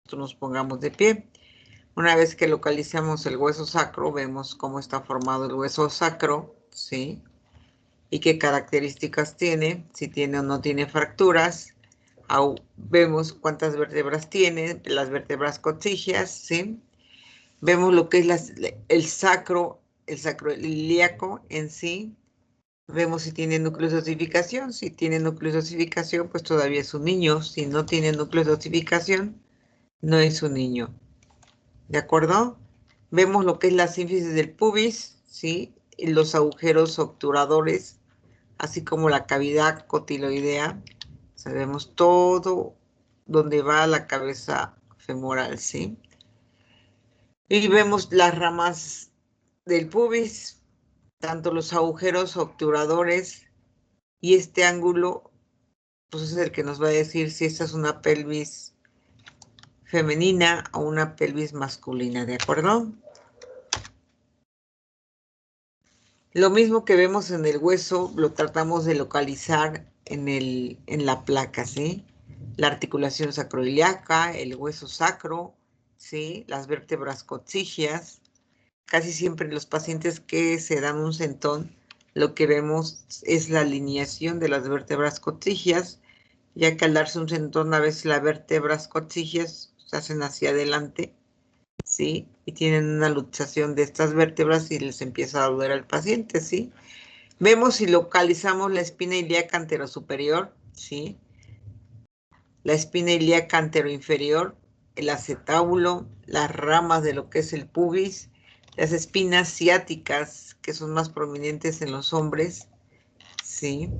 nosotros nos pongamos de pie. Una vez que localizamos el hueso sacro, vemos cómo está formado el hueso sacro, ¿sí? Y qué características tiene, si tiene o no tiene fracturas. Vemos cuántas vértebras tiene, las vértebras coccygeas, ¿sí? Vemos lo que es el sacro ilíaco en sí. Vemos si tiene núcleos de osificación. Si tiene núcleos de osificación, pues todavía es un niño. Si no tiene núcleos de osificación, no es un niño. ¿De acuerdo? Vemos lo que es la sínfisis del pubis, ¿sí? Y los agujeros obturadores, así como la cavidad cotiloidea. Sabemos todo donde va la cabeza femoral, ¿sí? Y vemos las ramas del pubis, tanto los agujeros obturadores y este ángulo, pues es el que nos va a decir si esta es una pelvis femenina o una pelvis masculina, ¿de acuerdo? Lo mismo que vemos en el hueso, lo tratamos de localizar en la placa, ¿sí? La articulación sacroiliaca, el hueso sacro, ¿sí? Las vértebras coccygeas. Casi siempre en los pacientes que se dan un sentón, lo que vemos es la alineación de las vértebras coccygeas, ya que al darse un sentón a veces las vértebras coccygeas se hacen hacia adelante, ¿sí? Y tienen una luxación de estas vértebras y les empieza a doler al paciente, ¿sí? Vemos si localizamos la espina ilíaca anterosuperior, ¿sí? La espina ilíaca anteroinferior, el acetábulo, las ramas de lo que es el pubis, las espinas ciáticas, que son más prominentes en los hombres, ¿sí?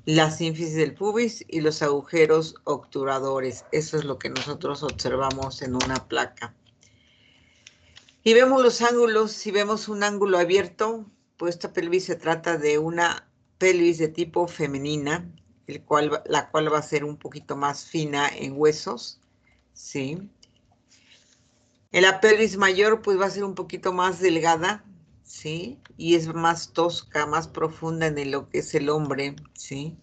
La sínfisis del pubis y los agujeros obturadores. Eso es lo que nosotros observamos en una placa. Y vemos los ángulos. Si vemos un ángulo abierto, pues esta pelvis se trata de una pelvis de tipo femenina, la cual va a ser un poquito más fina en huesos, ¿sí? En la pelvis mayor, pues va a ser un poquito más delgada, ¿sí? Y es más tosca, más profunda en lo que es el hombre, ¿sí?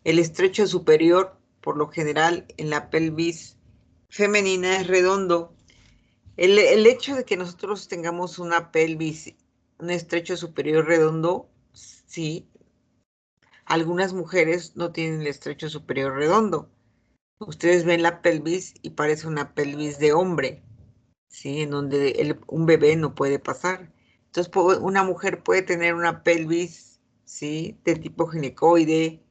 El estrecho superior, por lo general, en la pelvis femenina es redondo. El hecho de que nosotros tengamos una pelvis, un estrecho superior redondo, sí, algunas mujeres no tienen el estrecho superior redondo. Ustedes ven la pelvis y parece una pelvis de hombre, ¿sí? En donde un bebé no puede pasar. Entonces, una mujer puede tener una pelvis, ¿sí? De tipo ginecoide,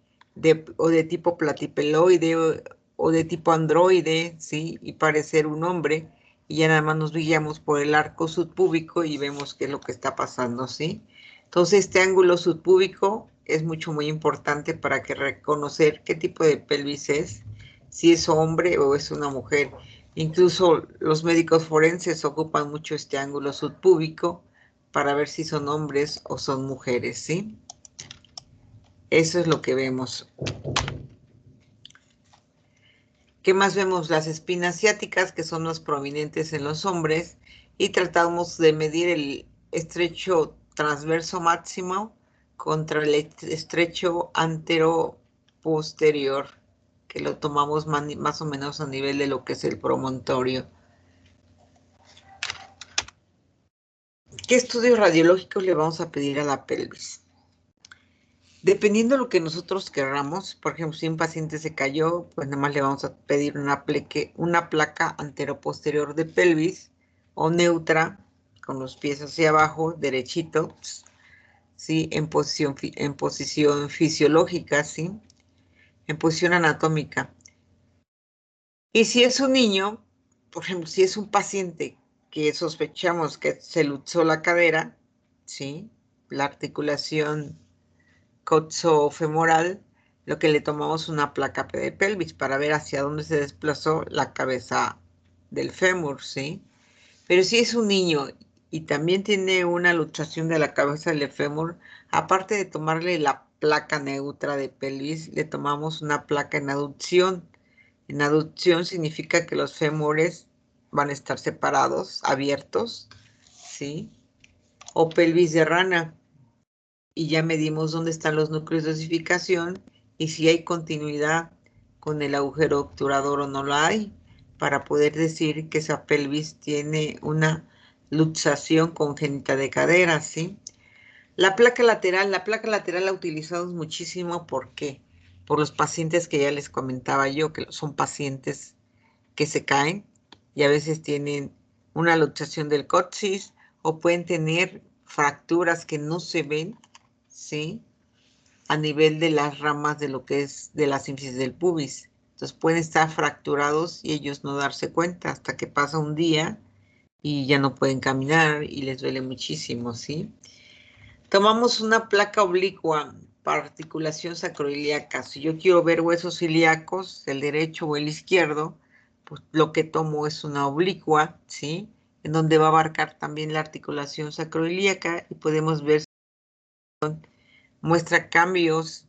o de tipo platipeloide, o de tipo androide, ¿sí? Y parecer un hombre, y ya nada más nos guiamos por el arco subpúbico y vemos qué es lo que está pasando, ¿sí? Entonces, este ángulo subpúbico es muy importante para que reconocer qué tipo de pelvis es, si es hombre o es una mujer. Incluso los médicos forenses ocupan mucho este ángulo subpúbico para ver si son hombres o son mujeres, ¿sí? Eso es lo que vemos. ¿Qué más vemos? Las espinas ciáticas, que son más prominentes en los hombres, y tratamos de medir el estrecho transverso máximo contra el estrecho antero posterior, que lo tomamos más o menos a nivel de lo que es el promontorio. ¿Qué estudios radiológicos le vamos a pedir a la pelvis? Dependiendo de lo que nosotros querramos, por ejemplo, si un paciente se cayó, pues nada más le vamos a pedir una placa anteroposterior de pelvis o neutra, con los pies hacia abajo, derechito, ¿sí? En posición fisiológica, ¿sí? En posición anatómica. Y si es un niño, por ejemplo, si es un paciente que sospechamos que se luxó la cadera, ¿sí? La articulación coxofemoral, lo que le tomamos una placa de pelvis para ver hacia dónde se desplazó la cabeza del fémur, ¿sí? Pero si es un niño y también tiene una luxación de la cabeza del fémur, aparte de tomarle la placa neutra de pelvis, le tomamos una placa en aducción. En aducción significa que los fémures van a estar separados, abiertos, ¿sí? O pelvis de rana. Y ya medimos dónde están los núcleos de osificación y si hay continuidad con el agujero obturador o no lo hay, para poder decir que esa pelvis tiene una luxación congénita de cadera, ¿sí? La placa lateral la utilizamos muchísimo, ¿por qué? Por los pacientes que ya les comentaba yo, que son pacientes que se caen y a veces tienen una luxación del coxis o pueden tener fracturas que no se ven, ¿sí? A nivel de las ramas de lo que es de la sínfisis del pubis. Entonces pueden estar fracturados y ellos no darse cuenta hasta que pasa un día y ya no pueden caminar y les duele muchísimo, ¿sí? Tomamos una placa oblicua para articulación sacroiliaca. Si yo quiero ver huesos ilíacos, el derecho o el izquierdo, pues lo que tomo es una oblicua, ¿sí? En donde va a abarcar también la articulación sacroiliaca y podemos ver si muestra cambios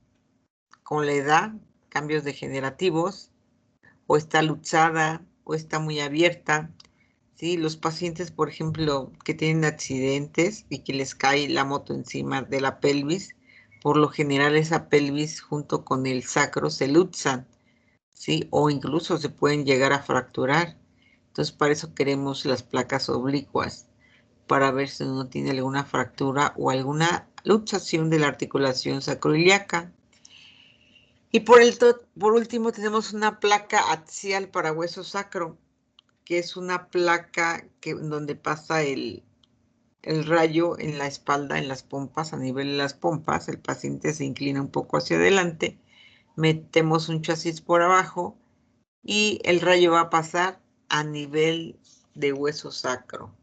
con la edad, cambios degenerativos, o está luxada, o está muy abierta. ¿Sí? Los pacientes, por ejemplo, que tienen accidentes y que les cae la moto encima de la pelvis, por lo general esa pelvis junto con el sacro se luxan, ¿sí? O incluso se pueden llegar a fracturar. Entonces, para eso queremos las placas oblicuas, para ver si uno tiene alguna fractura o alguna luxación de la articulación sacroiliaca. Y por último tenemos una placa axial para hueso sacro, que es una placa donde pasa el rayo en la espalda, en las pompas, a nivel de las pompas. El paciente se inclina un poco hacia adelante, metemos un chasis por abajo y el rayo va a pasar a nivel de hueso sacro.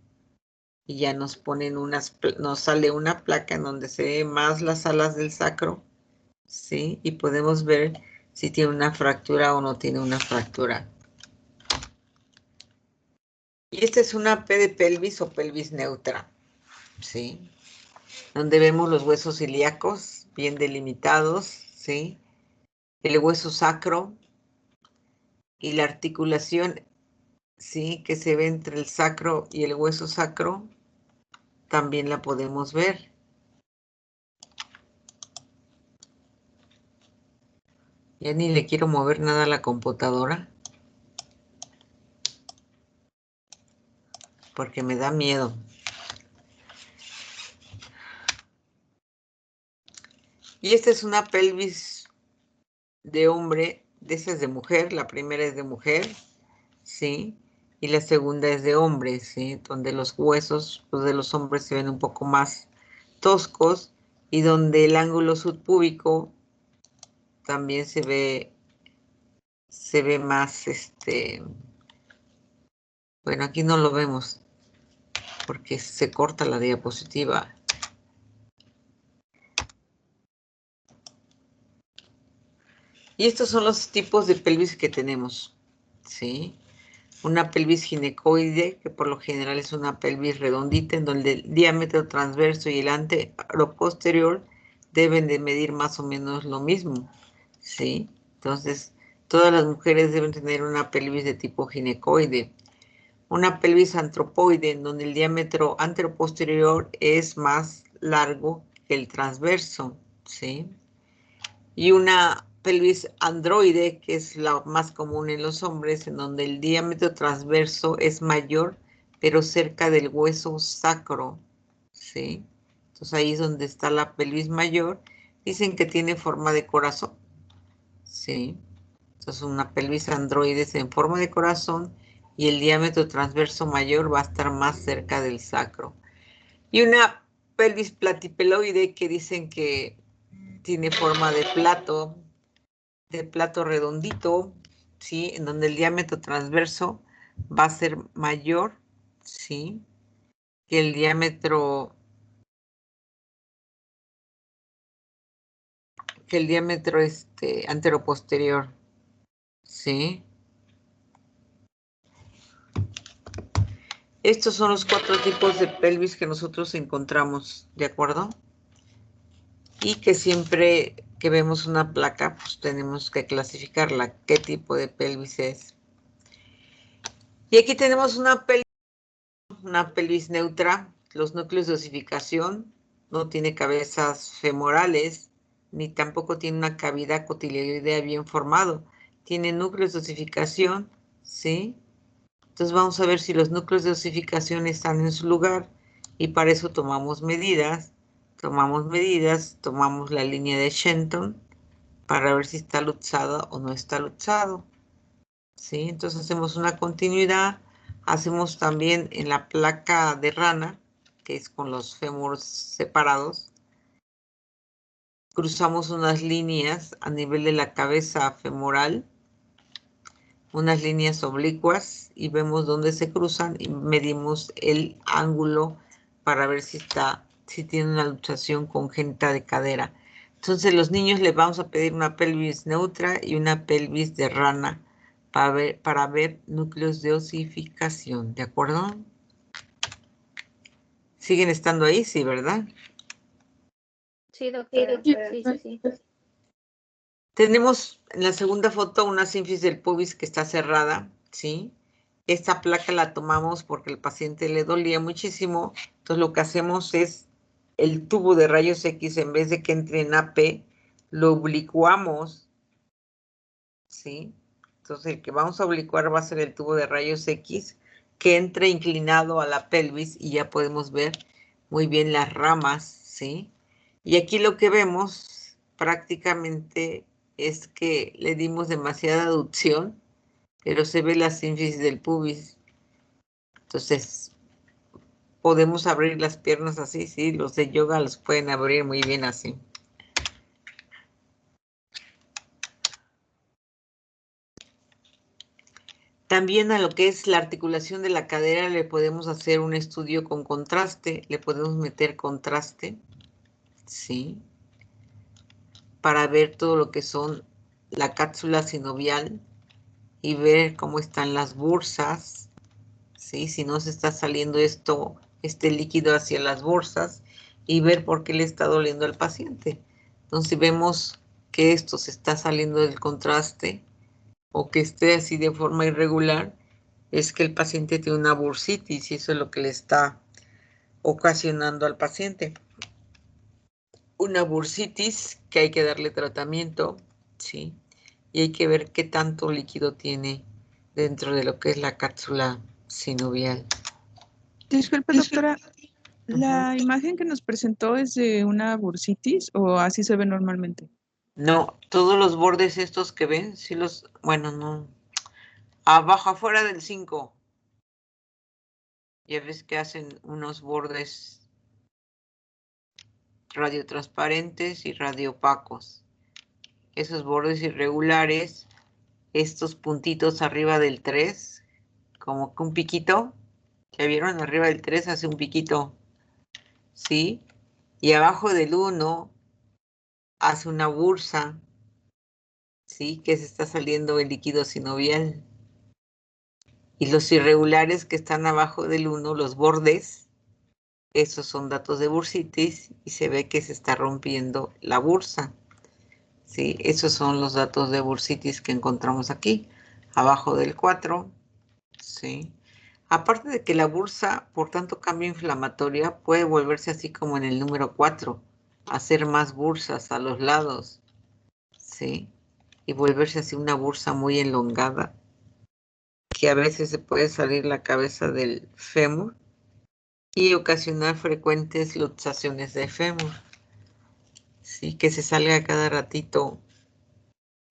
Y ya nos sale una placa en donde se ve más las alas del sacro, ¿sí? Y podemos ver si tiene una fractura o no tiene una fractura. Y esta es una P de pelvis o pelvis neutra, ¿sí? Donde vemos los huesos ilíacos bien delimitados, ¿sí? El hueso sacro y la articulación, ¿sí? Que se ve entre el sacro y el hueso sacro, también la podemos ver. Ya ni le quiero mover nada a la computadora, porque me da miedo. Y esta es una pelvis de hombre, de esa es de mujer, la primera es de mujer, ¿sí? Y la segunda es de hombre, ¿sí? Donde los huesos pues, de los hombres se ven un poco más toscos y donde el ángulo subpúbico también se ve más, bueno, aquí no lo vemos porque se corta la diapositiva. Y estos son los tipos de pelvis que tenemos, ¿sí? Una pelvis ginecoide, que por lo general es una pelvis redondita, en donde el diámetro transverso y el anteroposterior deben de medir más o menos lo mismo, ¿sí? Entonces, todas las mujeres deben tener una pelvis de tipo ginecoide. Una pelvis antropoide, en donde el diámetro anteroposterior es más largo que el transverso, ¿sí? Y una pelvis androide, que es la más común en los hombres, en donde el diámetro transverso es mayor, pero cerca del hueso sacro, ¿sí? Entonces ahí es donde está la pelvis mayor. Dicen que tiene forma de corazón, ¿sí? Entonces una pelvis androide es en forma de corazón y el diámetro transverso mayor va a estar más cerca del sacro. Y una pelvis platipeloide que dicen que tiene forma de plato redondito, ¿sí? En donde el diámetro transverso va a ser mayor, ¿sí? Que el diámetro, anteroposterior, ¿sí? Estos son los 4 tipos de pelvis que nosotros encontramos, ¿de acuerdo? Y que siempre que vemos una placa, pues tenemos que clasificarla, qué tipo de pelvis es. Y aquí tenemos una pelvis neutra, los núcleos de osificación, no tiene cabezas femorales, ni tampoco tiene una cavidad cotiledoidea bien formado. Tiene núcleos de osificación, ¿sí? Entonces vamos a ver si los núcleos de osificación están en su lugar y para eso tomamos medidas, tomamos la línea de Shenton para ver si está luxada o no está luxado. ¿Sí? Entonces hacemos una continuidad, hacemos también en la placa de rana, que es con los fémures separados, cruzamos unas líneas a nivel de la cabeza femoral, unas líneas oblicuas y vemos dónde se cruzan y medimos el ángulo para ver si tiene una luxación congénita de cadera. Entonces los niños les vamos a pedir una pelvis neutra y una pelvis de rana para ver núcleos de osificación, ¿de acuerdo? ¿Siguen estando ahí? Sí, ¿verdad? Sí, doctora. Sí. Tenemos en la segunda foto una sínfisis del pubis que está cerrada, ¿sí? Esta placa la tomamos porque el paciente le dolía muchísimo. Entonces lo que hacemos es el tubo de rayos X, en vez de que entre en AP, lo oblicuamos, ¿sí? Entonces el que vamos a oblicuar va a ser el tubo de rayos X que entre inclinado a la pelvis y ya podemos ver muy bien las ramas, ¿sí? Y aquí lo que vemos prácticamente es que le dimos demasiada aducción, pero se ve la sínfisis del pubis. Entonces, podemos abrir las piernas así, sí, los de yoga los pueden abrir muy bien así. También a lo que es la articulación de la cadera le podemos hacer un estudio con contraste, le podemos meter contraste, sí, para ver todo lo que son la cápsula sinovial y ver cómo están las bursas, ¿sí? Si no se está saliendo este líquido hacia las bursas y ver por qué le está doliendo al paciente. Entonces, si vemos que esto se está saliendo del contraste o que esté así de forma irregular, es que el paciente tiene una bursitis y eso es lo que le está ocasionando al paciente. Una bursitis que hay que darle tratamiento, ¿sí? Y hay que ver qué tanto líquido tiene dentro de lo que es la cápsula sinovial. Disculpe, doctora, ¿la imagen que nos presentó es de una bursitis o así se ve normalmente? No, todos los bordes estos que ven, sí bueno, no. Abajo, afuera del 5. Ya ves que hacen unos bordes radiotransparentes y radioopacos. Esos bordes irregulares, estos puntitos arriba del 3, como que un piquito. ¿Ya vieron? Arriba del 3 hace un piquito, ¿sí? Y abajo del 1 hace una bursa, ¿sí? Que se está saliendo el líquido sinovial. Y los irregulares que están abajo del 1, los bordes, esos son datos de bursitis y se ve que se está rompiendo la bursa, ¿sí? Esos son los datos de bursitis que encontramos aquí, abajo del 4, ¿sí? Aparte de que la bursa, por tanto cambio inflamatoria, puede volverse así como en el número 4, hacer más bursas a los lados, ¿sí? Y volverse así una bursa muy elongada, que a veces se puede salir la cabeza del fémur y ocasionar frecuentes luxaciones de fémur, ¿sí? Que se salga cada ratito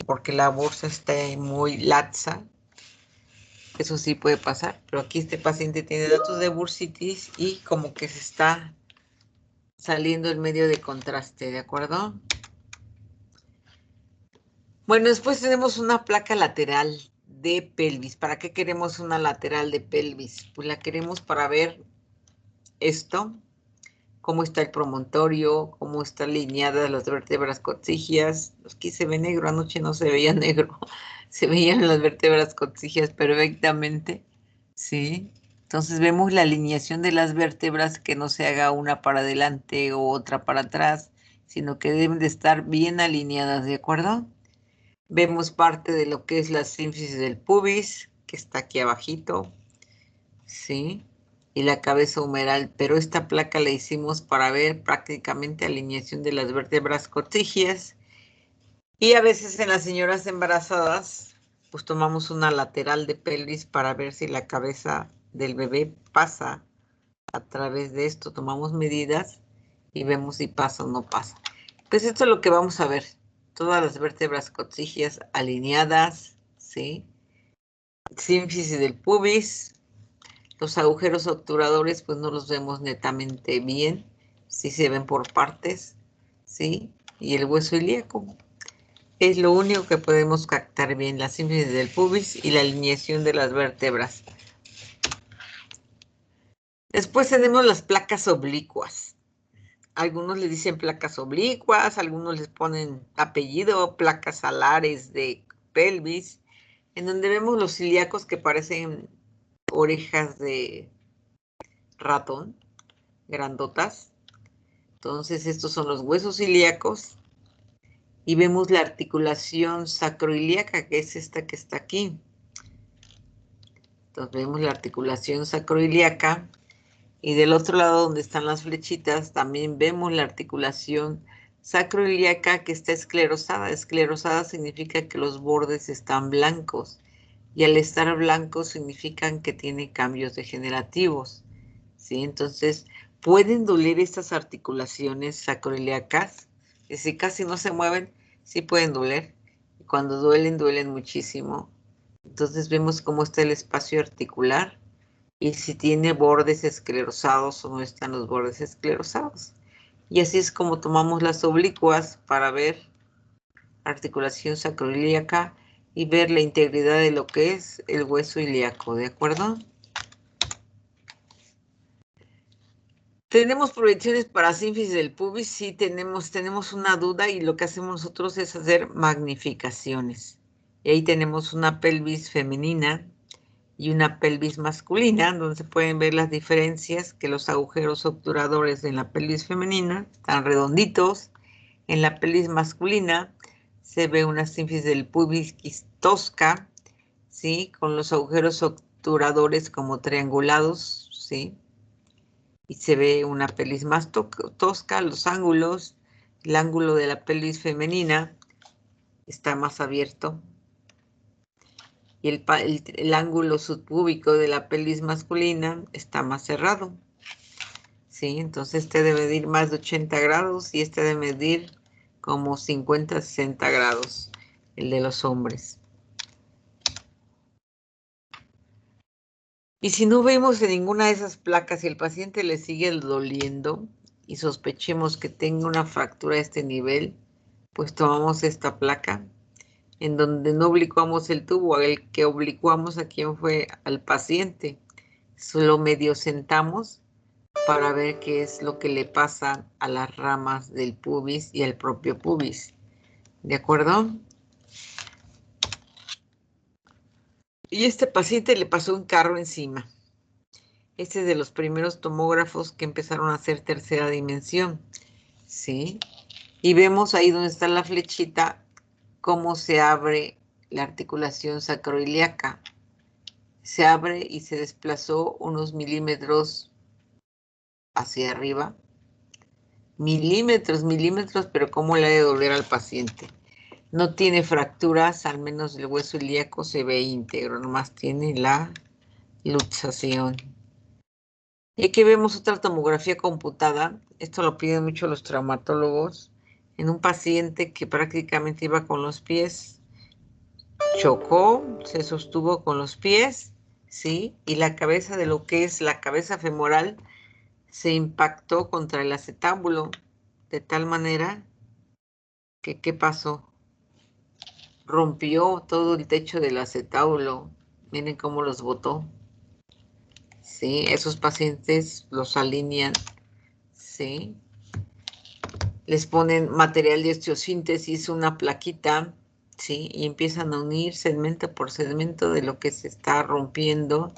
porque la bursa está muy laxa. Eso sí puede pasar, pero aquí este paciente tiene datos de bursitis y como que se está saliendo el medio de contraste, ¿de acuerdo? Bueno, después tenemos una placa lateral de pelvis. ¿Para qué queremos una lateral de pelvis? Pues la queremos para ver esto, cómo está el promontorio, cómo están alineadas las vértebras coccigias. Aquí se ve negro, anoche no se veía negro, se veían las vértebras coccigias perfectamente, ¿sí? Entonces vemos la alineación de las vértebras, que no se haga una para adelante o otra para atrás, sino que deben de estar bien alineadas, ¿de acuerdo? Vemos parte de lo que es la sínfisis del pubis, que está aquí abajito, ¿sí? Y la cabeza humeral, pero esta placa la hicimos para ver prácticamente alineación de las vértebras coccigias. Y a veces en las señoras embarazadas pues tomamos una lateral de pelvis para ver si la cabeza del bebé pasa a través de esto. Tomamos medidas y vemos si pasa o no pasa. Pues esto es lo que vamos a ver. Todas las vértebras coccygeas alineadas, ¿sí? Sínfisis del pubis. Los agujeros obturadores, pues no los vemos netamente bien. Sí se ven por partes, ¿sí? Y el hueso ilíaco. Es lo único que podemos captar bien, la sínfisis del pubis y la alineación de las vértebras. Después tenemos las placas oblicuas. Algunos le dicen placas oblicuas, algunos les ponen apellido, placas alares de pelvis, en donde vemos los ilíacos que parecen orejas de ratón, grandotas. Entonces estos son los huesos ilíacos y vemos la articulación sacroilíaca, que es esta que está aquí. Entonces vemos la articulación sacroilíaca y del otro lado donde están las flechitas también vemos la articulación sacroilíaca que está esclerosada. Esclerosada significa que los bordes están blancos y al estar blancos significan que tiene cambios degenerativos, ¿sí? Entonces pueden doler estas articulaciones sacroilíacas, y si casi no se mueven, sí pueden doler. Y cuando duelen, duelen muchísimo. Entonces vemos cómo está el espacio articular y si tiene bordes esclerosados o no están los bordes esclerosados. Y así es como tomamos las oblicuas para ver articulación sacroilíaca y ver la integridad de lo que es el hueso ilíaco, ¿de acuerdo? ¿Tenemos proyecciones para sínfisis del pubis? Sí, tenemos una duda y lo que hacemos nosotros es hacer magnificaciones. Y ahí tenemos una pelvis femenina y una pelvis masculina, donde se pueden ver las diferencias, que los agujeros obturadores en la pelvis femenina están redonditos. En la pelvis masculina se ve una sínfisis del pubis quistosca, ¿sí? Con los agujeros obturadores como triangulados, ¿sí? Y se ve una pelvis más tosca, los ángulos, el ángulo de la pelvis femenina está más abierto y el ángulo subpúbico de la pelvis masculina está más cerrado, ¿sí? Entonces este debe medir más de 80 grados y este debe medir como 50, 60 grados, el de los hombres. Y si no vemos en ninguna de esas placas y el paciente le sigue doliendo y sospechemos que tenga una fractura a este nivel, pues tomamos esta placa en donde no oblicuamos el tubo, el que oblicuamos a quien fue al paciente. Solo medio sentamos para ver qué es lo que le pasa a las ramas del pubis y al propio pubis. ¿De acuerdo? Y este paciente le pasó un carro encima. Este es de los primeros tomógrafos que empezaron a hacer tercera dimensión, ¿sí? Y vemos ahí donde está la flechita, cómo se abre la articulación sacroilíaca. Se abre y se desplazó unos milímetros hacia arriba. Milímetros, pero cómo le ha de doler al paciente. No tiene fracturas, al menos el hueso ilíaco se ve íntegro, nomás tiene la luxación. Y aquí vemos otra tomografía computada, esto lo piden mucho los traumatólogos, en un paciente que prácticamente iba con los pies, chocó, se sostuvo con los pies, ¿sí? Y la cabeza de lo que es la cabeza femoral se impactó contra el acetábulo, de tal manera que, ¿qué pasó? Rompió todo el techo del acetábulo, miren cómo los botó. Sí, esos pacientes los alinean, ¿sí? Les ponen material de osteosíntesis, una plaquita, ¿sí? Y empiezan a unir segmento por segmento de lo que se está rompiendo.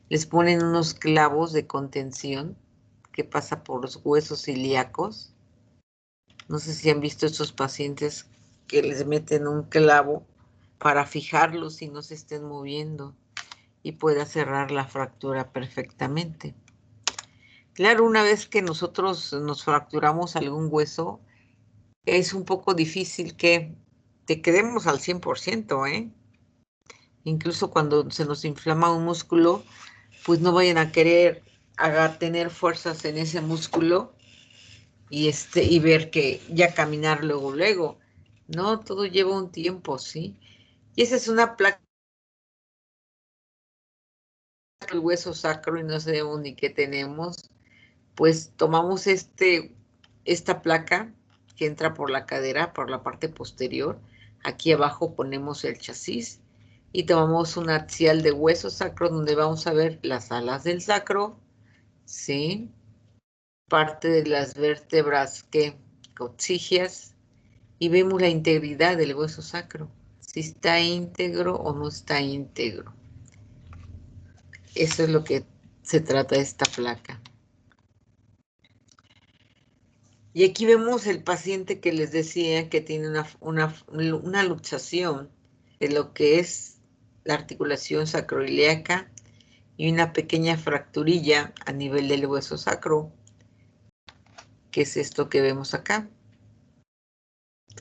Les ponen unos clavos de contención que pasa por los huesos ilíacos. No sé si han visto estos pacientes que les meten un clavo para fijarlos y no se estén moviendo y pueda cerrar la fractura perfectamente. Claro, una vez que nosotros nos fracturamos algún hueso, es un poco difícil que te quedemos al 100%, ¿eh? Incluso cuando se nos inflama un músculo, pues no vayan a querer tener fuerzas en ese músculo y ver que ya caminar luego. No, todo lleva un tiempo, ¿sí? Y esa es una placa del hueso sacro y no sabemos ni qué tenemos. Pues tomamos esta placa que entra por la cadera, por la parte posterior. Aquí abajo ponemos el chasis y tomamos un axial de hueso sacro donde vamos a ver las alas del sacro, ¿sí? Parte de las vértebras coccigeas y vemos la integridad del hueso sacro, si está íntegro o no está íntegro. Eso es lo que se trata de esta placa. Y aquí vemos el paciente que les decía que tiene una luxación de lo que es la articulación sacroiliaca y una pequeña fracturilla a nivel del hueso sacro, que es esto que vemos acá,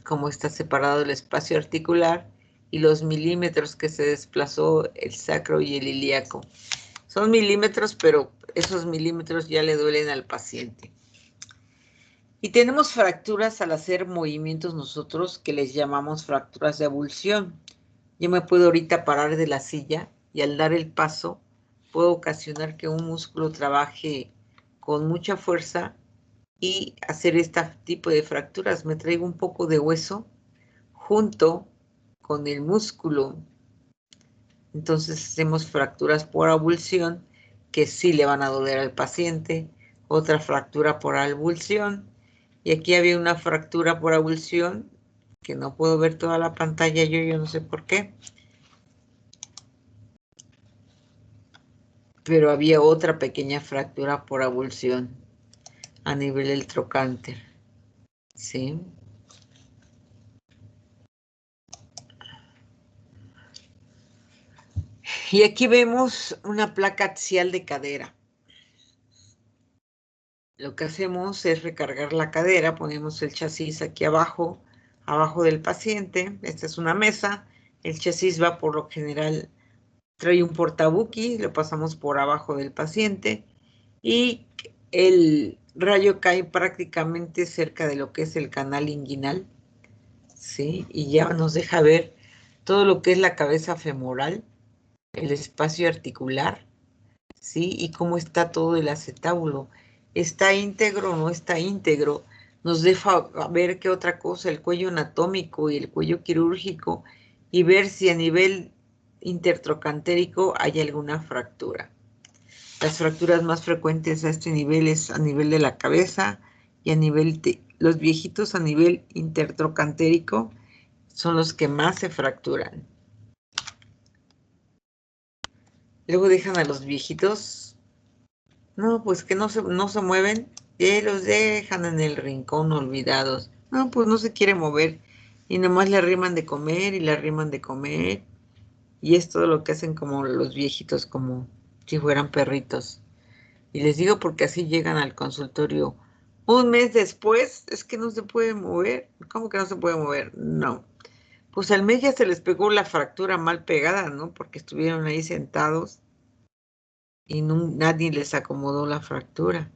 cómo está separado el espacio articular y los milímetros que se desplazó el sacro y el ilíaco. Son milímetros, pero esos milímetros ya le duelen al paciente. Y tenemos fracturas al hacer movimientos nosotros que les llamamos fracturas de avulsión. Yo me puedo ahorita parar de la silla y al dar el paso puedo ocasionar que un músculo trabaje con mucha fuerza y hacer este tipo de fracturas. Me traigo un poco de hueso junto con el músculo. Entonces hacemos fracturas por avulsión que sí le van a doler al paciente. Otra fractura por avulsión. Y aquí había una fractura por avulsión que no puedo ver toda la pantalla yo no sé por qué. Pero había otra pequeña fractura por avulsión a nivel del trocánter. ¿Sí? Y aquí vemos una placa axial de cadera. Lo que hacemos es recargar la cadera, ponemos el chasis aquí abajo del paciente. Esta es una mesa. El chasis va por lo general, trae un portabuki, lo pasamos por abajo del paciente y el rayo cae prácticamente cerca de lo que es el canal inguinal, ¿sí? Y ya nos deja ver todo lo que es la cabeza femoral, el espacio articular, ¿sí? Y cómo está todo el acetábulo. ¿Está íntegro o no está íntegro? Nos deja ver qué otra cosa, el cuello anatómico y el cuello quirúrgico, y ver si a nivel intertrocantérico hay alguna fractura. Las fracturas más frecuentes a este nivel es a nivel de la cabeza y a nivel de los viejitos a nivel intertrocantérico son los que más se fracturan. Luego dejan a los viejitos, no, pues que no se mueven, y los dejan en el rincón olvidados. No, pues no se quiere mover y nomás le arriman de comer y le arriman de comer. Y es todo lo que hacen como los viejitos, como si fueran perritos. Y les digo porque así llegan al consultorio. Un mes después, es que no se puede mover. ¿Cómo que no se puede mover? No. Pues al mes ya se les pegó la fractura mal pegada, ¿no? Porque estuvieron ahí sentados y nadie les acomodó la fractura,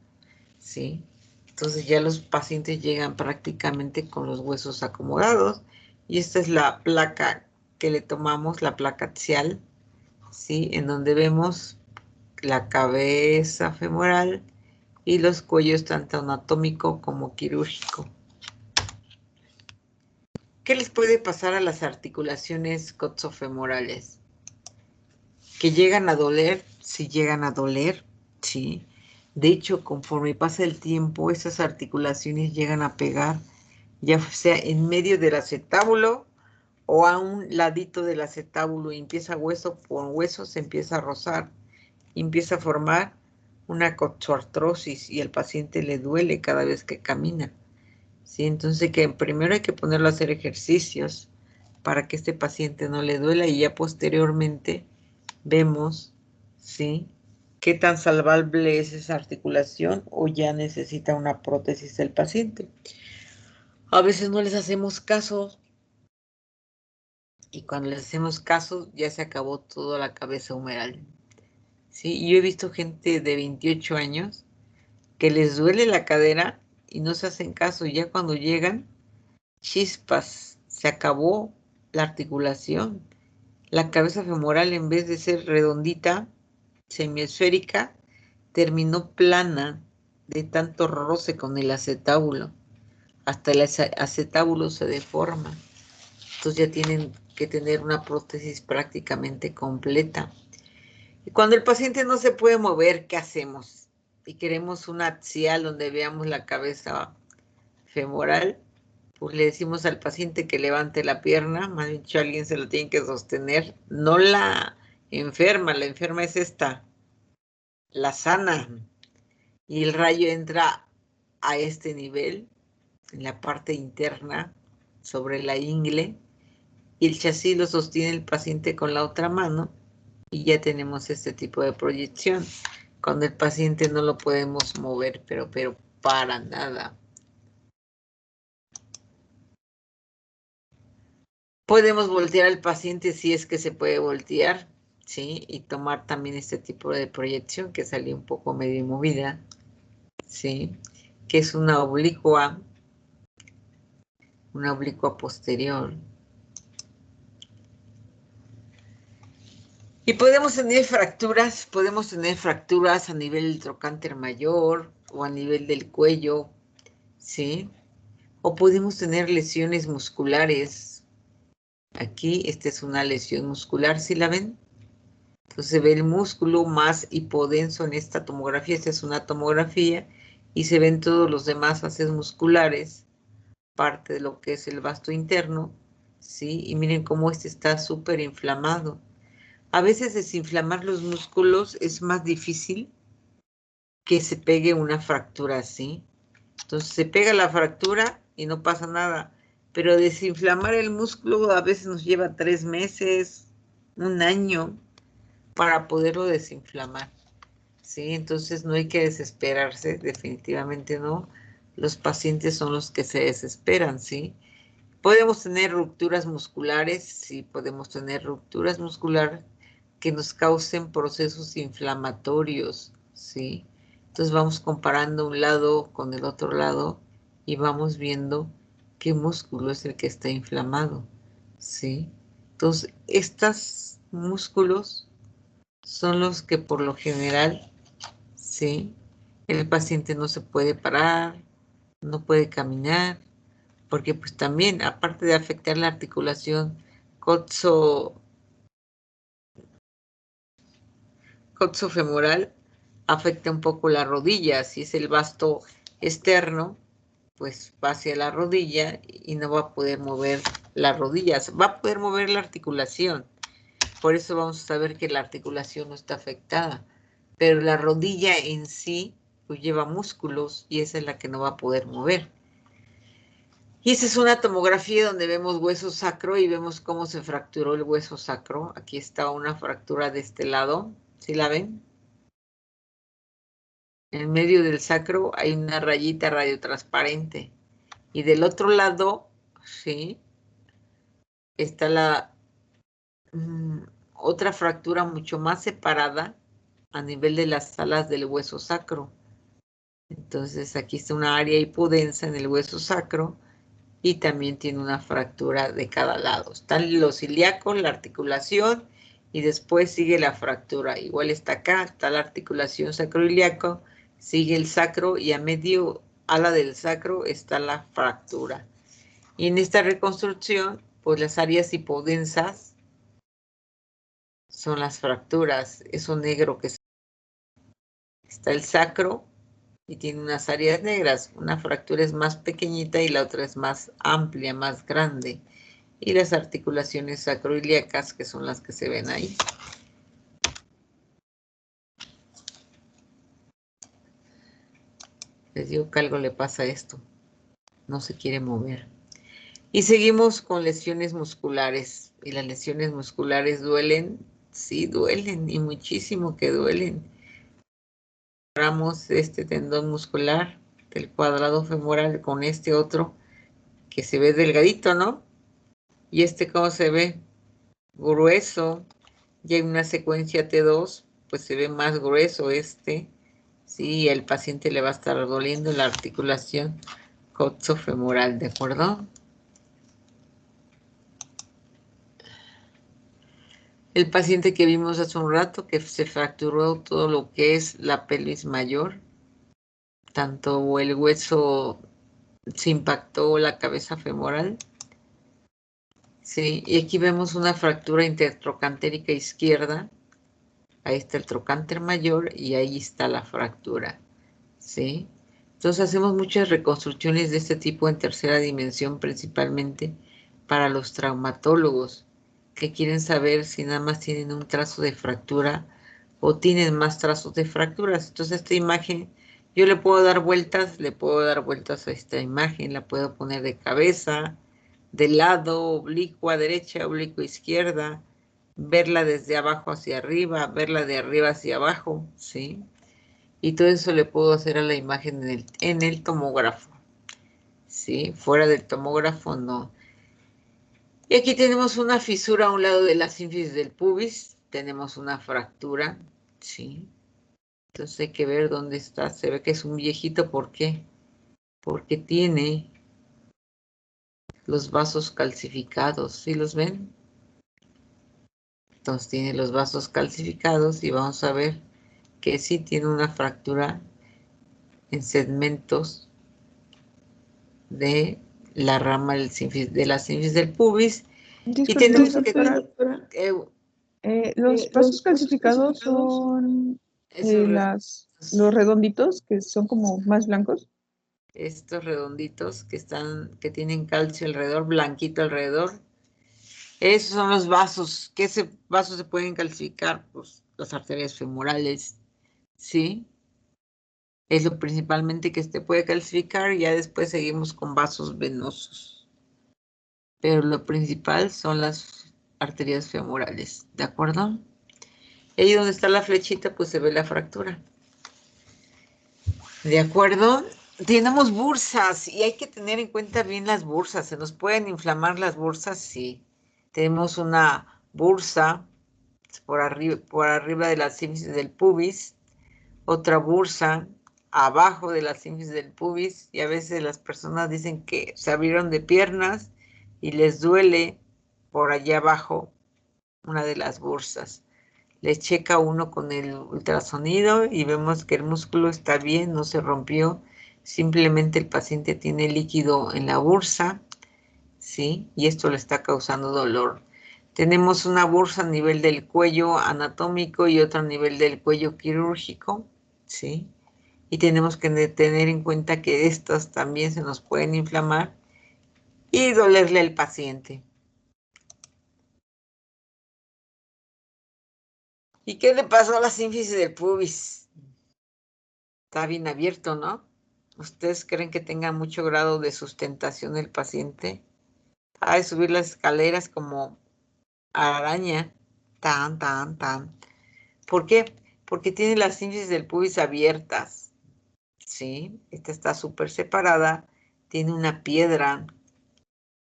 ¿sí? Entonces ya los pacientes llegan prácticamente con los huesos acomodados. Y esta es la placa que le tomamos, la placa axial, ¿sí? En donde vemos la cabeza femoral y los cuellos tanto anatómico como quirúrgico. ¿Qué les puede pasar a las articulaciones coxofemorales? Que llegan a doler, sí llegan a doler, sí. De hecho, conforme pasa el tiempo, esas articulaciones llegan a pegar, ya sea en medio del acetábulo o a un ladito del acetábulo y empieza hueso por hueso, se empieza a rozar, y empieza a formar una coxoartrosis y al paciente le duele cada vez que camina. ¿Sí? Entonces que primero hay que ponerlo a hacer ejercicios para que este paciente no le duela y ya posteriormente vemos, ¿sí?, qué tan salvable es esa articulación o ya necesita una prótesis el paciente. A veces no les hacemos caso Y cuando les hacemos caso, ya se acabó toda la cabeza humeral. ¿Sí? Yo he visto gente de 28 años que les duele la cadera y no se hacen caso. Y ya cuando llegan, chispas, se acabó la articulación. La cabeza femoral, en vez de ser redondita, semiesférica, terminó plana de tanto roce con el acetábulo. Hasta el acetábulo se deforma. Entonces ya tienen que tener una prótesis prácticamente completa. Y cuando el paciente no se puede mover, ¿qué hacemos? Y queremos una axial donde veamos la cabeza femoral, pues le decimos al paciente que levante la pierna, más dicho, alguien se lo tiene que sostener, no la enferma es esta, la sana. Y el rayo entra a este nivel, en la parte interna, sobre la ingle, y el chasis lo sostiene el paciente con la otra mano, y ya tenemos este tipo de proyección. Cuando el paciente no lo podemos mover, pero para nada. Podemos voltear al paciente si es que se puede voltear, ¿sí? Y tomar también este tipo de proyección que salió un poco medio movida, ¿sí? Que es una oblicua posterior. Y podemos tener fracturas a nivel del trocánter mayor o a nivel del cuello, ¿sí? O podemos tener lesiones musculares. Aquí, esta es una lesión muscular, ¿sí la ven? Entonces se ve el músculo más hipodenso en esta tomografía. Esta es una tomografía y se ven todos los demás haces musculares, parte de lo que es el vasto interno, ¿sí? Y miren cómo este está súper inflamado. A veces desinflamar los músculos es más difícil que se pegue una fractura así. Entonces se pega la fractura y no pasa nada. Pero desinflamar el músculo a veces nos lleva 3 meses, 1 año para poderlo desinflamar. ¿Sí? Entonces no hay que desesperarse, definitivamente no. Los pacientes son los que se desesperan, ¿sí? Podemos tener rupturas musculares, sí, podemos tener rupturas musculares que nos causen procesos inflamatorios, ¿sí? Entonces vamos comparando un lado con el otro lado y vamos viendo qué músculo es el que está inflamado, ¿sí? Entonces, estos músculos son los que por lo general, ¿sí? El paciente no se puede parar, no puede caminar, porque pues también, aparte de afectar la articulación coxofemoral, afecta un poco la rodilla. Si es el vasto externo, pues va hacia la rodilla y no va a poder mover las rodillas, va a poder mover la articulación. Por eso vamos a saber que la articulación no está afectada, pero la rodilla en sí pues lleva músculos y esa es la que no va a poder mover. Y esa es una tomografía donde vemos hueso sacro y vemos cómo se fracturó el hueso sacro. Aquí está una fractura de este lado, ¿sí la ven? En medio del sacro hay una rayita radiotransparente. Y del otro lado, ¿sí? Está la otra fractura mucho más separada a nivel de las alas del hueso sacro. Entonces aquí está una área hipodensa en el hueso sacro y también tiene una fractura de cada lado. Están los ilíacos, la articulación y después sigue la fractura. Igual está acá, está la articulación sacroiliaco, sigue el sacro y a medio ala del sacro está la fractura. Y en esta reconstrucción, pues las áreas hipodensas son las fracturas. Eso negro que está el sacro y tiene unas áreas negras. Una fractura es más pequeñita y la otra es más amplia, más grande. Y las articulaciones sacroiliacas, que son las que se ven ahí. Les digo que algo le pasa a esto. No se quiere mover. Y seguimos con lesiones musculares. Y las lesiones musculares duelen. Sí, duelen. Y muchísimo que duelen. Comparamos este tendón muscular del cuadrado femoral con este otro que se ve delgadito, ¿no? Y este, ¿cómo se ve? grueso. Y en una secuencia T2, pues se ve más grueso este. Sí, el paciente le va a estar doliendo la articulación coxofemoral, ¿de acuerdo? El paciente que vimos hace un rato, que se fracturó todo lo que es la pelvis mayor, tanto el hueso se impactó la cabeza femoral. Sí, y aquí vemos una fractura intertrocantérica izquierda. Ahí está el trocánter mayor y ahí está la fractura. ¿Sí? Entonces hacemos muchas reconstrucciones de este tipo en tercera dimensión, principalmente para los traumatólogos que quieren saber si nada más tienen un trazo de fractura o tienen más trazos de fracturas. Entonces esta imagen, yo le puedo dar vueltas a esta imagen, la puedo poner de cabeza, de lado, oblicua derecha, oblicua izquierda, verla desde abajo hacia arriba, verla de arriba hacia abajo, ¿sí? Y todo eso le puedo hacer a la imagen en el tomógrafo, ¿sí? Fuera del tomógrafo no. Y aquí tenemos una fisura a un lado de la sínfisis del pubis, tenemos una fractura, ¿sí? Entonces hay que ver dónde está. Se ve que es un viejito, ¿por qué? Porque tiene los vasos calcificados, ¿sí los ven? Entonces tiene los vasos calcificados y vamos a ver que sí tiene una fractura en segmentos de la rama de la sínfisis del pubis. Y Disculpe, tenemos doctora, los vasos calcificados son los redonditos, que son como más blancos. Estos redonditos que tienen calcio alrededor, blanquito alrededor, esos son los vasos. ¿Qué vasos se pueden calcificar? Pues las arterias femorales, ¿sí? Es lo principalmente que se puede calcificar y ya después seguimos con vasos venosos. Pero lo principal son las arterias femorales, ¿de acuerdo? Y ahí donde está la flechita, pues se ve la fractura. ¿De acuerdo? Tenemos bursas y hay que tener en cuenta bien las bursas. ¿Se nos pueden inflamar las bursas? Sí. Tenemos una bursa por arriba de la sínfisis del pubis, otra bursa abajo de la sínfisis del pubis, y a veces las personas dicen que se abrieron de piernas y les duele por allá abajo una de las bursas. Le checa uno con el ultrasonido y vemos que el músculo está bien, no se rompió, simplemente el paciente tiene líquido en la bursa, ¿sí? Y esto le está causando dolor. Tenemos una bursa a nivel del cuello anatómico y otra a nivel del cuello quirúrgico, ¿sí? Y tenemos que tener en cuenta que estas también se nos pueden inflamar y dolerle al paciente. ¿Y qué le pasó a la sínfisis del pubis? Está bien abierto, ¿no? ¿Ustedes creen que tenga mucho grado de sustentación el paciente? Ha de subir las escaleras como araña. Tan, tan, tan. ¿Por qué? Porque tiene las sínfisis del pubis abiertas. ¿Sí? Esta está súper separada. Tiene una piedra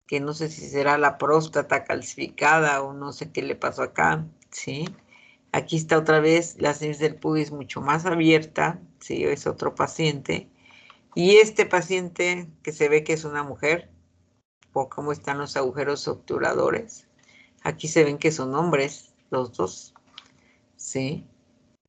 que no sé si será la próstata calcificada o no sé qué le pasó acá. ¿Sí? Aquí está otra vez la sínfisis del pubis mucho más abierta. ¿Sí? Es otro paciente. Y este paciente, que se ve que es una mujer, por cómo están los agujeros obturadores, aquí se ven que son hombres, los dos, ¿sí?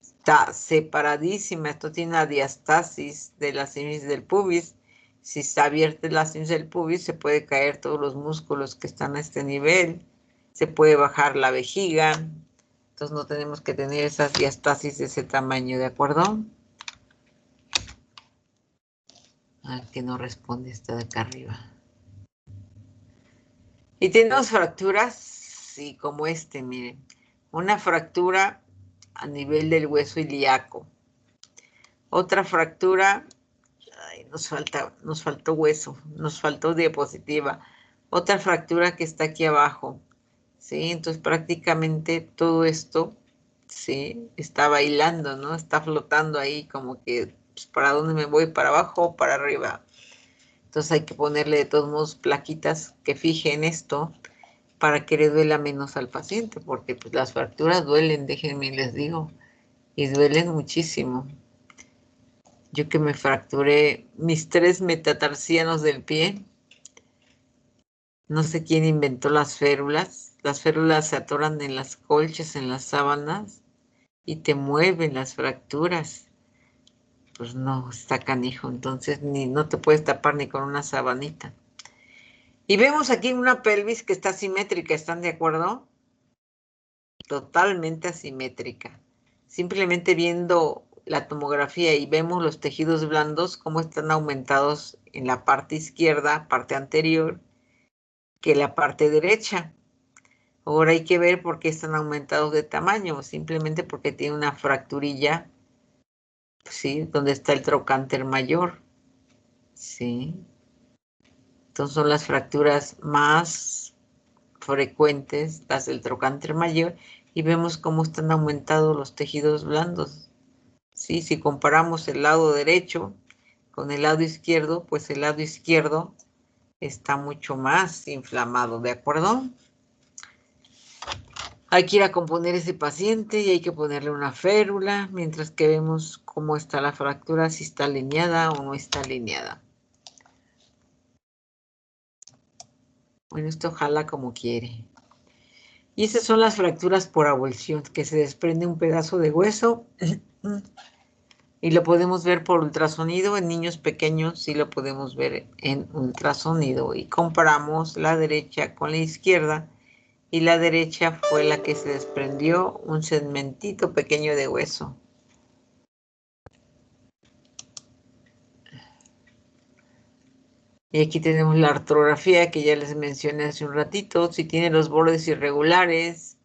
Está separadísima, esto tiene una diastasis de la sínfisis del pubis. Si está abierta la sínfisis del pubis, se puede caer todos los músculos que están a este nivel, se puede bajar la vejiga, entonces no tenemos que tener esas diastasis de ese tamaño, ¿de acuerdo? Que no responde esta de acá arriba. Y tenemos fracturas, sí, como miren. Una fractura a nivel del hueso ilíaco. Otra fractura, ay, nos faltó hueso, nos faltó diapositiva. Otra fractura que está aquí abajo, ¿sí? Entonces prácticamente todo esto, ¿sí? Está bailando, ¿no? Está flotando ahí como que, pues, ¿para dónde me voy? ¿Para abajo o para arriba? Entonces hay que ponerle de todos modos plaquitas que fijen esto. para que le duela menos al paciente, porque pues, las fracturas duelen, déjenme les digo, y duelen muchísimo. Yo que me fracturé mis 3 metatarsianos del pie, no sé quién inventó las férulas. Las férulas se atoran en las colchas, en las sábanas, y te mueven las fracturas. Pues no, está canijo, entonces no te puedes tapar ni con una sabanita. Y vemos aquí una pelvis que está simétrica, ¿están de acuerdo? Totalmente asimétrica. Simplemente viendo la tomografía y vemos los tejidos blandos, cómo están aumentados en la parte izquierda, parte anterior, que la parte derecha. Ahora hay que ver por qué están aumentados de tamaño, simplemente porque tiene una fracturilla, ¿sí? Donde está el trocánter mayor, ¿sí? Entonces son las fracturas más frecuentes, las del trocánter mayor, y vemos cómo están aumentados los tejidos blandos. ¿Sí? Si comparamos el lado derecho con el lado izquierdo, pues el lado izquierdo está mucho más inflamado, ¿de acuerdo? Hay que ir a componer ese paciente y hay que ponerle una férula, mientras que vemos cómo está la fractura, si está alineada o no está alineada. Bueno, esto jala como quiere. Y esas son las fracturas por abulsión, que se desprende un pedazo de hueso y lo podemos ver por ultrasonido. En niños pequeños sí lo podemos ver en ultrasonido. Y comparamos la derecha con la izquierda y la derecha fue la que se desprendió un segmentito pequeño de hueso. Y aquí tenemos la artrografía que ya les mencioné hace un ratito. Si tiene los bordes irregulares,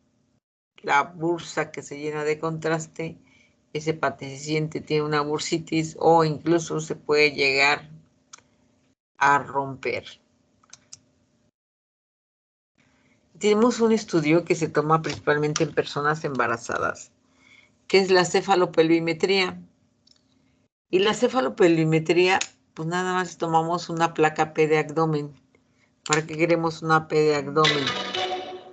la bursa que se llena de contraste, ese paciente tiene una bursitis o incluso se puede llegar a romper. Tenemos un estudio que se toma principalmente en personas embarazadas, que es la cefalopelvimetría. Y la cefalopelvimetría, pues nada más tomamos una placa P de abdomen. ¿Para qué queremos una P de abdomen?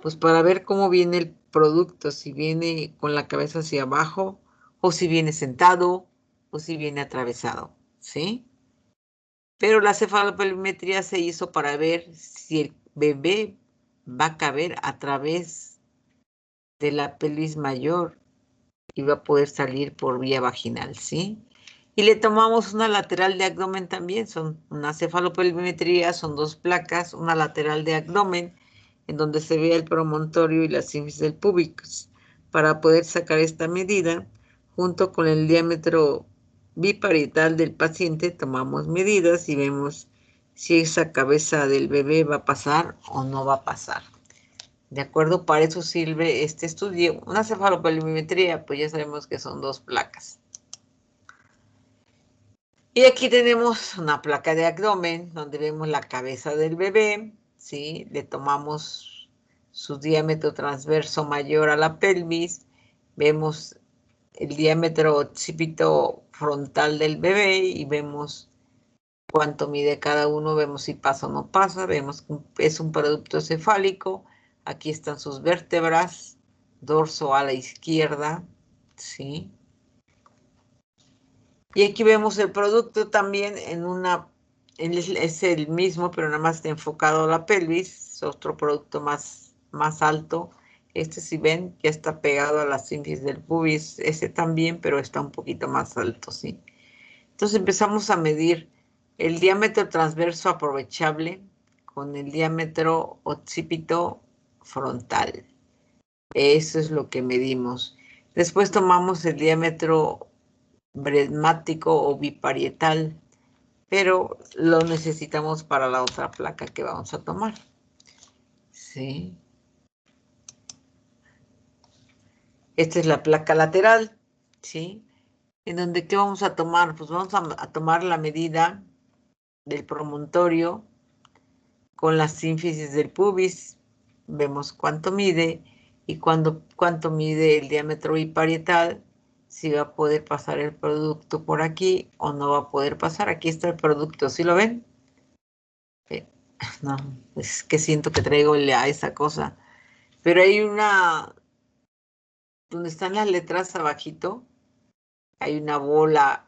Pues para ver cómo viene el producto, si viene con la cabeza hacia abajo, o si viene sentado, o si viene atravesado, ¿sí? Pero la cefalopelvimetría se hizo para ver si el bebé va a caber a través de la pelvis mayor y va a poder salir por vía vaginal, ¿sí? Y le tomamos una lateral de abdomen también, son una cefalopelvimetría, son 2 placas, una lateral de abdomen, en donde se ve el promontorio y la sínfisis del púbicus, para poder sacar esta medida, junto con el diámetro biparietal del paciente, tomamos medidas y vemos si esa cabeza del bebé va a pasar o no va a pasar. ¿De acuerdo? Para eso sirve este estudio. Una cefalopelvimetría, pues ya sabemos que son 2 placas. Y aquí tenemos una placa de abdomen, donde vemos la cabeza del bebé, ¿sí? Le tomamos su diámetro transverso mayor a la pelvis, vemos el diámetro occipito frontal del bebé y vemos cuánto mide cada uno, vemos si pasa o no pasa, vemos que es un producto cefálico. Aquí están sus vértebras, dorso a la izquierda, ¿sí? Y aquí vemos el producto también es el mismo, pero nada más está enfocado a la pelvis, es otro producto más alto. Este, si ven, ya está pegado a la sínfisis del pubis, ese también, pero está un poquito más alto, ¿sí? Entonces empezamos a medir el diámetro transverso aprovechable con el diámetro occipito frontal. Eso es lo que medimos. Después tomamos el diámetro bredmático o biparietal, pero lo necesitamos para la otra placa que vamos a tomar. ¿Sí? Esta es la placa lateral, ¿sí? En donde, ¿qué vamos a tomar? Pues vamos a tomar la medida del promontorio con la sínfisis del pubis, vemos cuánto mide y cuánto mide el diámetro biparietal, si va a poder pasar el producto por aquí o no va a poder pasar. Aquí está el producto, ¿sí lo ven? No, es que siento que traigo a esa cosa. Pero hay una, donde están las letras abajito, hay una bola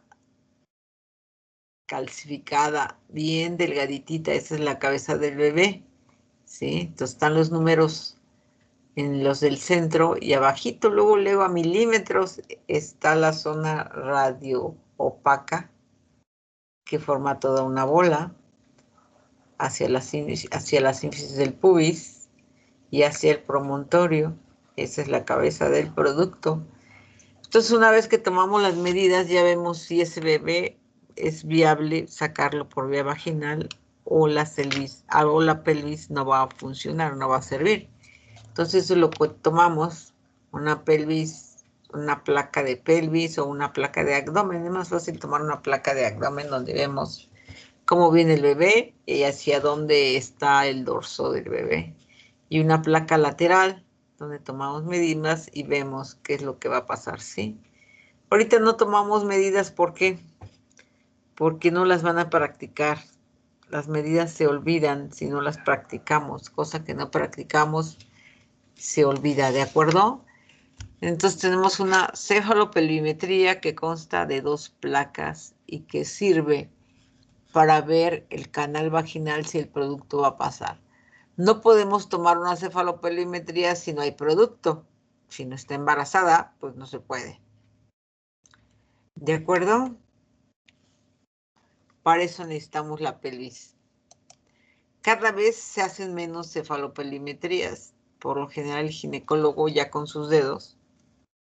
calcificada, bien delgaditita, esa es la cabeza del bebé, ¿sí? Entonces están los números en los del centro y abajito, luego a milímetros, está la zona radio opaca que forma toda una bola hacia la sínfisis del pubis y hacia el promontorio. Esa es la cabeza del producto. Entonces, una vez que tomamos las medidas, ya vemos si ese bebé es viable sacarlo por vía vaginal o la pelvis no va a funcionar, no va a servir. Entonces, eso lo tomamos, una pelvis, una placa de pelvis o una placa de abdomen. Es más fácil tomar una placa de abdomen donde vemos cómo viene el bebé y hacia dónde está el dorso del bebé. Y una placa lateral donde tomamos medidas y vemos qué es lo que va a pasar, ¿sí? Ahorita no tomamos medidas, ¿por qué? Porque no las van a practicar. Las medidas se olvidan si no las practicamos, cosa que no practicamos se olvida, ¿de acuerdo? Entonces tenemos una cefalopelvimetría que consta de 2 placas y que sirve para ver el canal vaginal si el producto va a pasar. No podemos tomar una cefalopelvimetría si no hay producto. Si no está embarazada, pues no se puede. ¿De acuerdo? Para eso necesitamos la pelvis. Cada vez se hacen menos cefalopelimetrías. Por lo general el ginecólogo ya con sus dedos,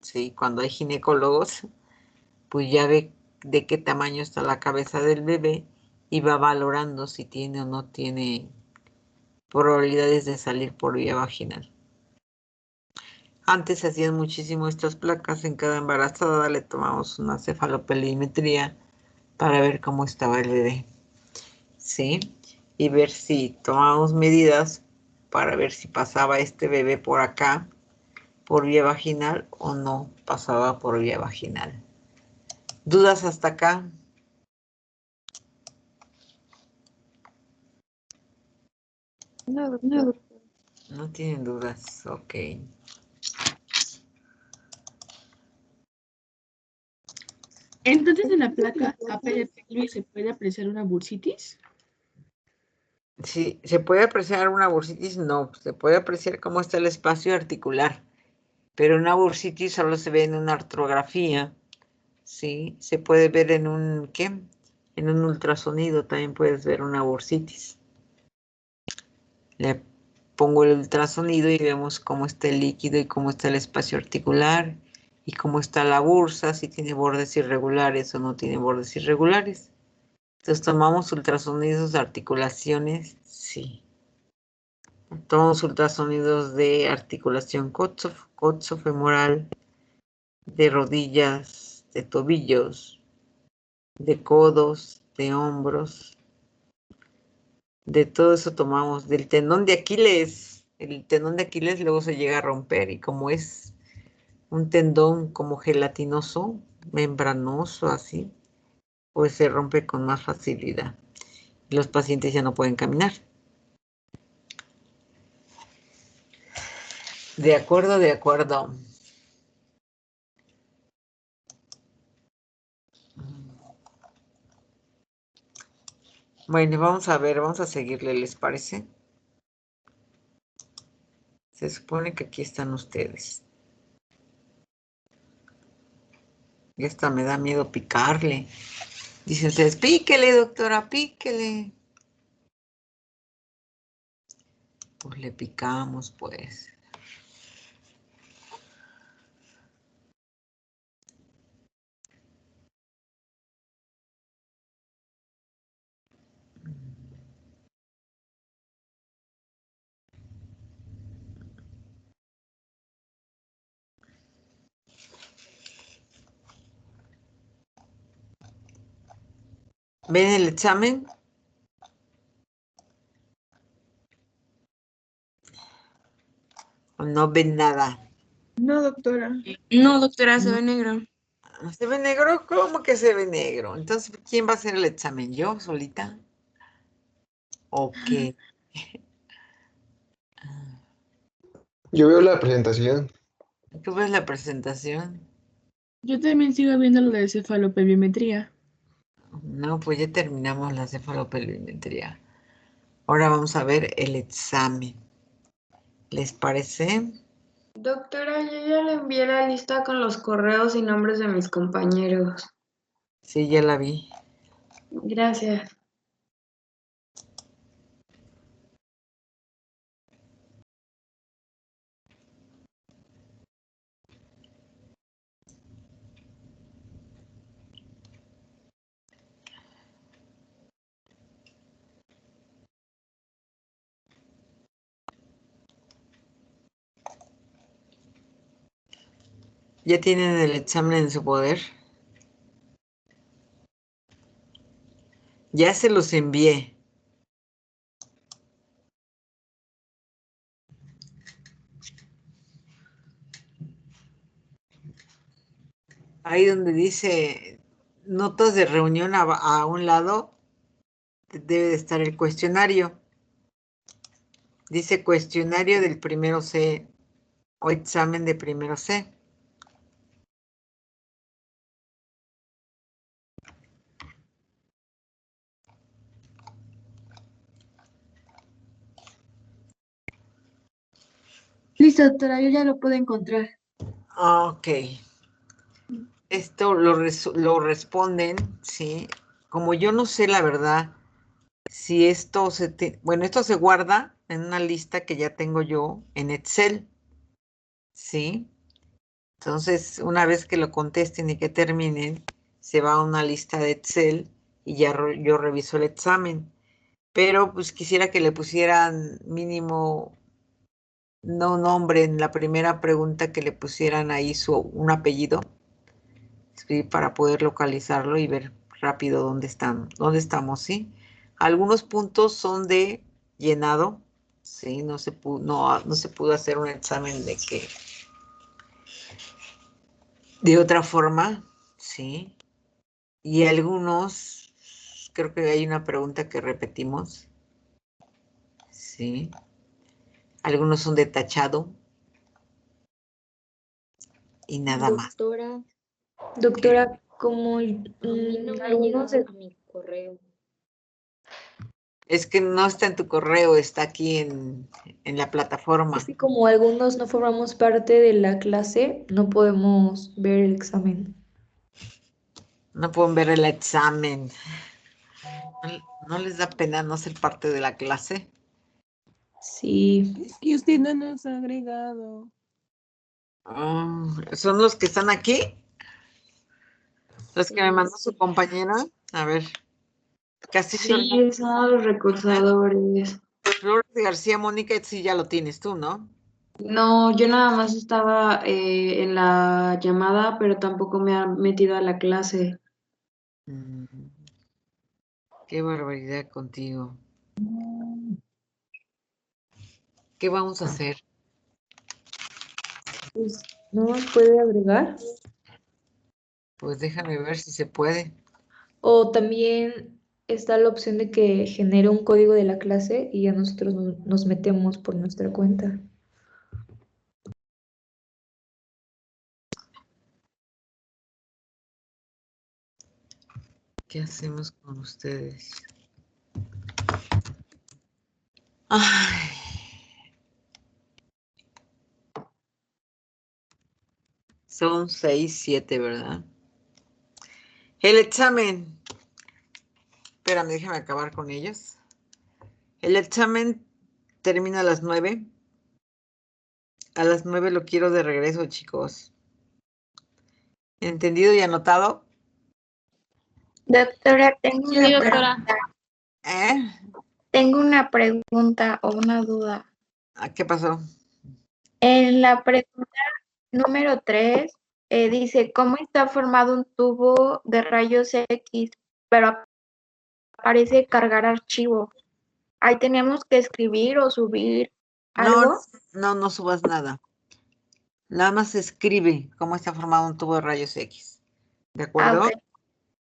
¿sí? Cuando hay ginecólogos, pues ya ve de qué tamaño está la cabeza del bebé y va valorando si tiene o no tiene probabilidades de salir por vía vaginal. Antes se hacían muchísimo estas placas, en cada embarazada le tomamos una cefalopelimetría para ver cómo estaba el bebé, ¿sí? Y ver si tomábamos medidas para ver si pasaba este bebé por acá, por vía vaginal o no pasaba por vía vaginal. ¿Dudas hasta acá? No, doctora. No tienen dudas, ok. Entonces, en la placa APL se puede apreciar una bursitis. Sí, ¿se puede apreciar una bursitis? No, se puede apreciar cómo está el espacio articular, pero una bursitis solo se ve en una artrografía, ¿sí? Se puede ver en un, ¿qué? En un ultrasonido también puedes ver una bursitis. Le pongo el ultrasonido y vemos cómo está el líquido y cómo está el espacio articular y cómo está la bursa, si tiene bordes irregulares o no tiene bordes irregulares. Entonces tomamos ultrasonidos de articulaciones, sí. Tomamos ultrasonidos de articulación coxofemoral, de rodillas, de tobillos, de codos, de hombros. De todo eso tomamos. Del tendón de Aquiles. El tendón de Aquiles luego se llega a romper y como es un tendón como gelatinoso, membranoso así, pues se rompe con más facilidad. Los pacientes ya no pueden caminar. De acuerdo, de acuerdo. Bueno, vamos a ver, vamos a seguirle, ¿les parece? Se supone que aquí están ustedes. Y hasta me da miedo picarle. Dicen ustedes, píquele, doctora, píquele. Pues le picamos, pues. ¿Ven el examen? ¿O no ven nada? No, doctora. No, doctora, se ve negro. ¿Se ve negro? ¿Cómo que se ve negro? Entonces, ¿quién va a hacer el examen? ¿Yo solita? ¿O qué? Yo veo la presentación. ¿Qué ves la presentación? Yo también sigo viendo lo de cefalopelvimetría. No, pues ya terminamos la cefalopelvimetría. Ahora vamos a ver el examen. ¿Les parece? Doctora, yo ya le envié la lista con los correos y nombres de mis compañeros. Sí, ya la vi. Gracias. ¿Ya tienen el examen en su poder? Ya se los envié. Ahí donde dice notas de reunión a un lado, debe de estar el cuestionario. Dice cuestionario del primero C o examen de primero C. Listo, doctora, yo ya lo puedo encontrar. Ok. Esto lo responden, ¿sí? Como yo no sé la verdad, si esto bueno, esto se guarda en una lista que ya tengo yo en Excel, ¿sí? Entonces, una vez que lo contesten y que terminen, se va a una lista de Excel y ya yo reviso el examen. Pero pues quisiera que le pusieran mínimo, no nombre en la primera pregunta, que le pusieran ahí un apellido, ¿sí? Para poder localizarlo y ver rápido dónde estamos, ¿sí? Algunos puntos son de llenado, ¿sí? No se pudo hacer un examen de otra forma, ¿sí? Y algunos, creo que hay una pregunta que repetimos, ¿sí? Algunos son de tachado y nada más. Doctora, como no me algunos llega a mi correo. Es que no está en tu correo, está aquí en la plataforma. Es que como algunos no formamos parte de la clase, no podemos ver el examen. No pueden ver el examen. ¿No les da pena no ser parte de la clase? Sí. Es que usted no nos ha agregado. ¿Son los que están aquí? ¿Los que me mandó su compañera? A ver. Castillo Sí, son los recursadores. Flores de García Mónica, sí ya lo tienes tú, ¿no? No, yo nada más estaba en la llamada, pero tampoco me ha metido a la clase. Mm, Qué barbaridad contigo. ¿Qué vamos a hacer? Pues, ¿no nos puede agregar? Pues déjame ver si se puede. O también está la opción de que genere un código de la clase y ya nosotros nos metemos por nuestra cuenta. ¿Qué hacemos con ustedes? Ay. Son 6, 7, ¿verdad? El examen. Espérame, déjame acabar con ellos. El examen termina a las 9. A las 9 lo quiero de regreso, chicos. ¿Entendido y anotado? Doctora, tengo Sí, una doctora. pregunta. ¿Eh? Tengo una pregunta o una duda. ¿Qué pasó? En la pregunta número 3 dice, ¿cómo está formado un tubo de rayos X? Pero aparece cargar archivo. ¿Ahí tenemos que escribir o subir No, algo? no subas nada. Nada más escribe cómo está formado un tubo de rayos X. ¿De acuerdo? Ok,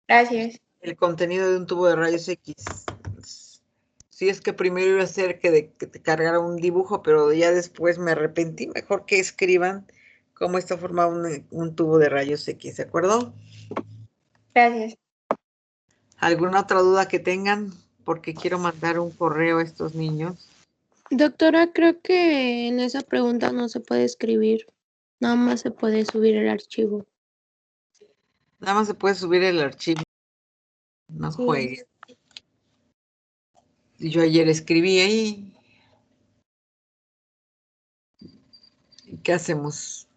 gracias. El contenido de un tubo de rayos X. Sí, es que primero iba a hacer que te cargara un dibujo, pero ya después me arrepentí. Mejor que escriban cómo está formado un tubo de rayos X, ¿de acuerdo? Gracias. ¿Alguna otra duda que tengan? Porque quiero mandar un correo a estos niños. Doctora, creo que en esa pregunta no se puede escribir. Nada más se puede subir el archivo. Nada más se puede subir el archivo. No Sí. juegues. Yo ayer escribí ahí. ¿Qué hacemos?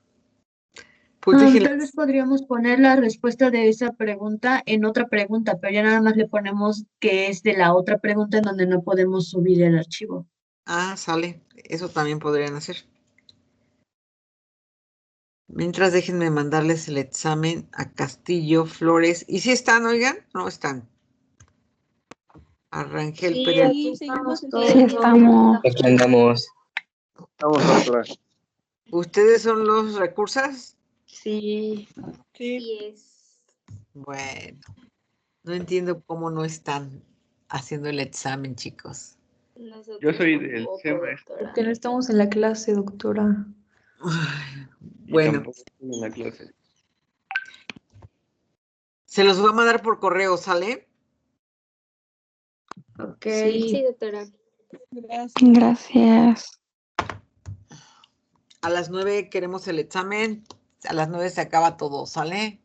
Pues déjenle. Tal vez podríamos poner la respuesta de esa pregunta en otra pregunta, pero ya nada más le ponemos que es de la otra pregunta en donde no podemos subir el archivo. Ah, sale. Eso también podrían hacer. Mientras déjenme mandarles el examen a Castillo Flores. ¿Y si están, oigan? No están. A Rangel Sí, Pérez. Sí, seguimos en todos. Sí, estamos. Aquí andamos. Estamos, doctora. ¿Ustedes son los recursos? Sí. Sí es. Bueno, no entiendo cómo no están haciendo el examen, chicos. Yo soy del SEMA Porque no estamos en la clase, doctora. Ay, y bueno, tampoco estoy en la clase. se los voy a mandar por correo, ¿sale? Ok. Sí, doctora. Gracias. Gracias. A las 9 queremos el examen. A las 9 se acaba todo, ¿sale?